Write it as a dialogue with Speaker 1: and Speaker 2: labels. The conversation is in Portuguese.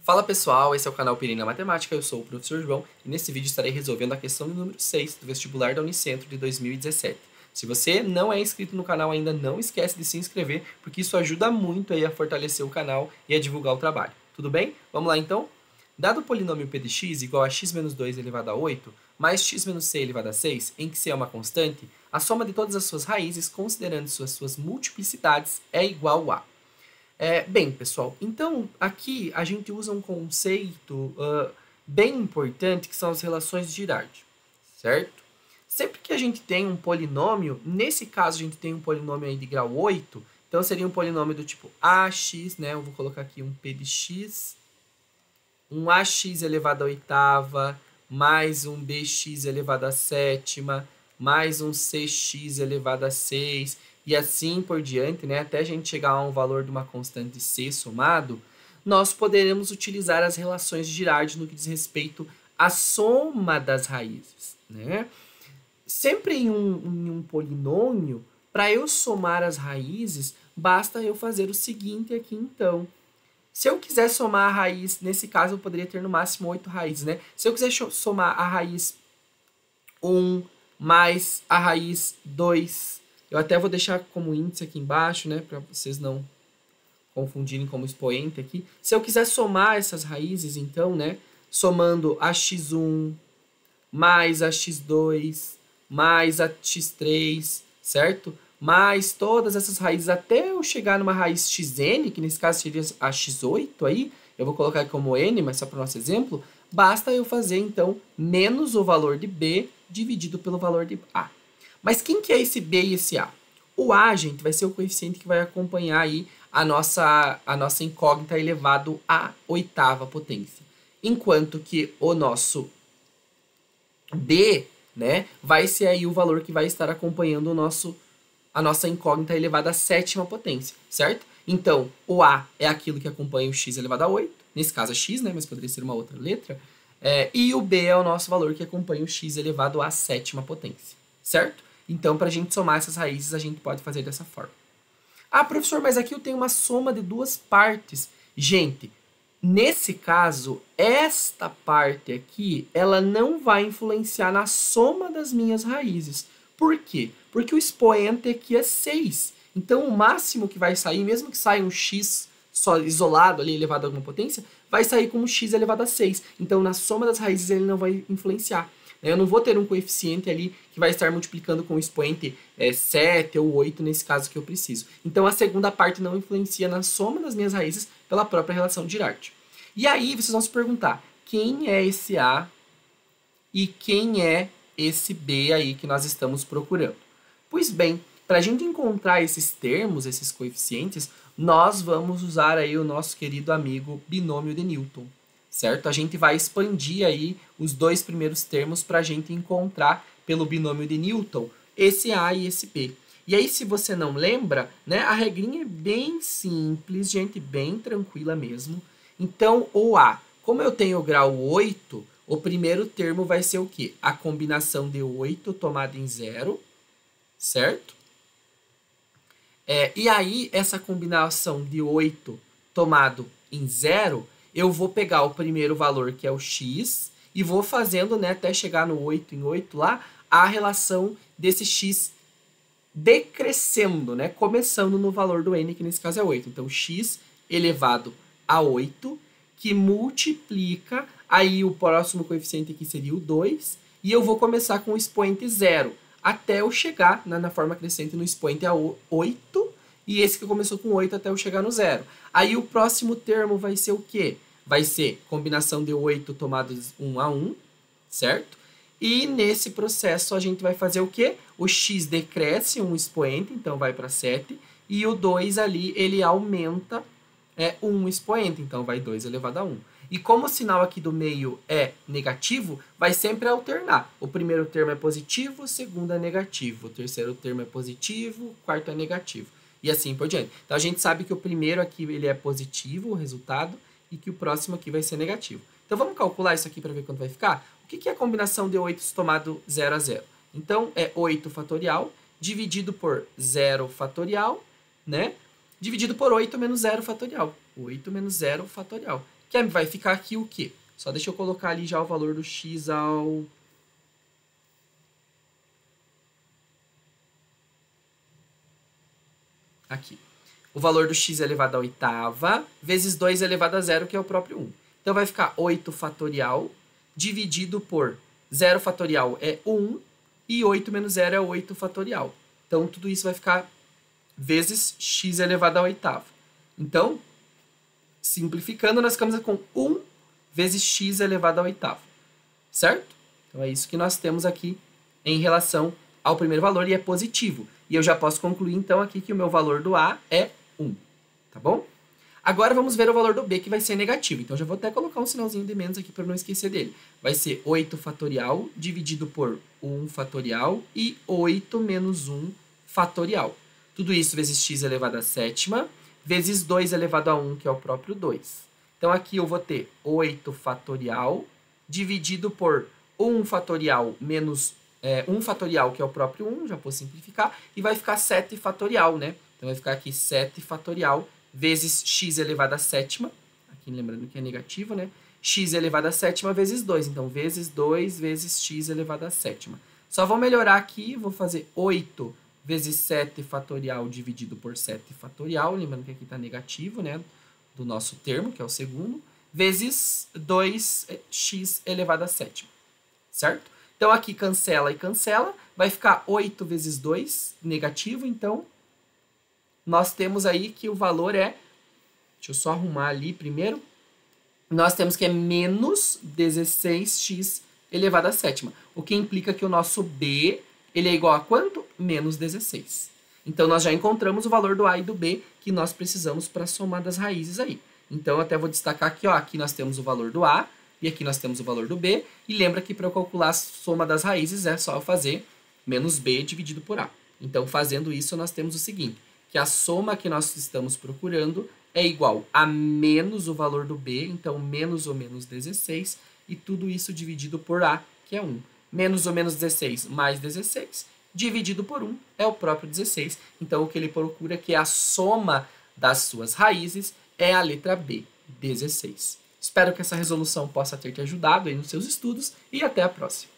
Speaker 1: Fala pessoal, esse é o canal Pirina Matemática, eu sou o professor João e nesse vídeo estarei resolvendo a questão número 6 do vestibular da Unicentro de 2017. Se você não é inscrito no canal ainda, não esquece de se inscrever, porque isso ajuda muito aí a fortalecer o canal e a divulgar o trabalho. Tudo bem? Vamos lá então? Dado o polinômio p de x igual a x menos 2 elevado a 8, mais x menos c elevado a 6, em que c é uma constante, a soma de todas as suas raízes, considerando suas multiplicidades, é igual a... Bem, pessoal, então aqui a gente usa um conceito bem importante que são as relações de Girardi, certo? Sempre que a gente tem um polinômio, nesse caso a gente tem um polinômio aí de grau 8, então seria um polinômio do tipo ax, né? Eu vou colocar aqui um p de x, um ax elevado à oitava, mais um bx elevado à sétima, mais um cx elevado a 6, e assim por diante, né, até a gente chegar a um valor de uma constante c somado, nós poderemos utilizar as relações de Girardi no que diz respeito à soma das raízes, né? Sempre em um polinômio, para eu somar as raízes, basta eu fazer o seguinte aqui então. Se eu quiser somar a raiz, nesse caso eu poderia ter no máximo 8 raízes, né? Se eu quiser somar a raiz 1 mais a raiz 2, eu até vou deixar como índice aqui embaixo, né? Para vocês não confundirem como expoente aqui. Se eu quiser somar essas raízes, então, né? Somando a x1 mais a x2 mais a x3, certo? Mais todas essas raízes até eu chegar numa raiz xn, que nesse caso seria a x8 aí, eu vou colocar como n, mas só para o nosso exemplo, basta eu fazer, então, menos o valor de b dividido pelo valor de a. Mas quem que é esse b e esse a? O a, gente, vai ser o coeficiente que vai acompanhar aí a nossa incógnita elevado à oitava potência. Enquanto que o nosso b, né, vai ser aí o valor que vai estar acompanhando a nossa incógnita elevada à sétima potência, certo? Então, o a é aquilo que acompanha o x elevado a 8, nesse caso é x, né, mas poderia ser uma outra letra, e o b é o nosso valor que acompanha o x elevado à sétima potência, certo? Então, para a gente somar essas raízes, a gente pode fazer dessa forma. Ah, professor, mas aqui eu tenho uma soma de duas partes. Gente, nesse caso, esta parte aqui, ela não vai influenciar na soma das minhas raízes. Por quê? Porque o expoente aqui é 6. Então, o máximo que vai sair, mesmo que saia um x só isolado ali, elevado a alguma potência, vai sair como x elevado a 6. Então, na soma das raízes, ele não vai influenciar. Eu não vou ter um coeficiente ali que vai estar multiplicando com o expoente 7 ou 8, nesse caso que eu preciso. Então, a segunda parte não influencia na soma das minhas raízes pela própria relação de Girardi. E aí, vocês vão se perguntar, quem é esse A e quem é esse B aí que nós estamos procurando? Pois bem, para a gente encontrar esses termos, esses coeficientes, nós vamos usar aí o nosso querido amigo binômio de Newton, certo? A gente vai expandir aí os dois primeiros termos para a gente encontrar pelo binômio de Newton esse A e esse B. E aí, se você não lembra, né, a regrinha é bem simples, gente, bem tranquila mesmo. Então, o A, como eu tenho o grau 8, o primeiro termo vai ser o quê? A combinação de 8 tomada em 0, certo? E aí, essa combinação de 8 tomado em 0, eu vou pegar o primeiro valor, que é o x, e vou fazendo, né, até chegar no 8 em 8 lá, a relação desse x decrescendo, né, começando no valor do n, que nesse caso é 8. Então, x elevado a 8, que multiplica, aí o próximo coeficiente aqui seria o 2, e eu vou começar com o expoente 0, até eu chegar na forma crescente no expoente a 8, e esse que começou com 8 até eu chegar no 0. Aí o próximo termo vai ser o quê? Vai ser combinação de 8 tomados 1 a 1, certo? E nesse processo a gente vai fazer o quê? O x decresce um expoente, então vai para 7, e o 2 ali, ele aumenta um expoente, então vai 2 elevado a 1. E como o sinal aqui do meio é negativo, vai sempre alternar. O primeiro termo é positivo, o segundo é negativo, o terceiro termo é positivo, o quarto é negativo. E assim por diante. Então a gente sabe que o primeiro aqui ele é positivo, o resultado, e que o próximo aqui vai ser negativo. Então vamos calcular isso aqui para ver quanto vai ficar? O que é a combinação de 8 tomado 0 a 0? Então é 8 fatorial dividido por 0 fatorial, né? Dividido por 8 menos 0 fatorial. 8 menos 0 fatorial. que vai ficar aqui o quê? Só deixa eu colocar ali já o valor do x ao... Aqui. O valor do x elevado à oitava vezes 2 elevado a zero, que é o próprio 1. Então, vai ficar 8 fatorial dividido por 0 fatorial é 1 e 8 menos 0 é 8 fatorial. Então, tudo isso vai ficar vezes x elevado à oitava. Então, simplificando, nós ficamos com 1 vezes x elevado à oitava. Certo? Então, é isso que nós temos aqui em relação ao primeiro valor e é positivo. E eu já posso concluir, então, aqui que o meu valor do A é 1. Tá bom? Agora, vamos ver o valor do B, que vai ser negativo. Então, já vou até colocar um sinalzinho de menos aqui para não esquecer dele. Vai ser 8 fatorial dividido por 1 fatorial e 8 menos 1 fatorial. Tudo isso vezes x elevado à sétima, vezes 2 elevado a 1, que é o próprio 2. Então, aqui eu vou ter 8 fatorial dividido por 1 fatorial menos 1 fatorial, que é o próprio 1, já vou simplificar, e vai ficar 7 fatorial, né? Então, vai ficar aqui 7 fatorial vezes x elevado à sétima, aqui lembrando que é negativo, né? X elevado à sétima vezes 2, então, vezes 2 vezes x elevado à sétima. Só vou melhorar aqui, vou fazer 8 vezes 7 fatorial dividido por 7 fatorial, lembrando que aqui está negativo, né? Do nosso termo, que é o segundo, vezes 2x elevado à sétima, certo? Então, aqui cancela e cancela, vai ficar 8 vezes 2, negativo, então, nós temos aí que o valor é, deixa eu só arrumar ali primeiro, nós temos que é menos 16x elevado à sétima, o que implica que o nosso B, ele é igual a quanto? Menos 16. Então, nós já encontramos o valor do A e do B que nós precisamos para somar das raízes aí. Então, eu até vou destacar aqui, ó, aqui nós temos o valor do A e aqui nós temos o valor do B. E lembra que para eu calcular a soma das raízes é só eu fazer menos B dividido por A. Então, fazendo isso, nós temos o seguinte, que a soma que nós estamos procurando é igual a menos o valor do B, então menos ou menos 16, e tudo isso dividido por A, que é 1. Menos ou menos 16 mais 16, dividido por 1 é o próprio 16. Então, o que ele procura, que é a soma das suas raízes, é a letra B, 16. Espero que essa resolução possa ter te ajudado aí nos seus estudos e até a próxima.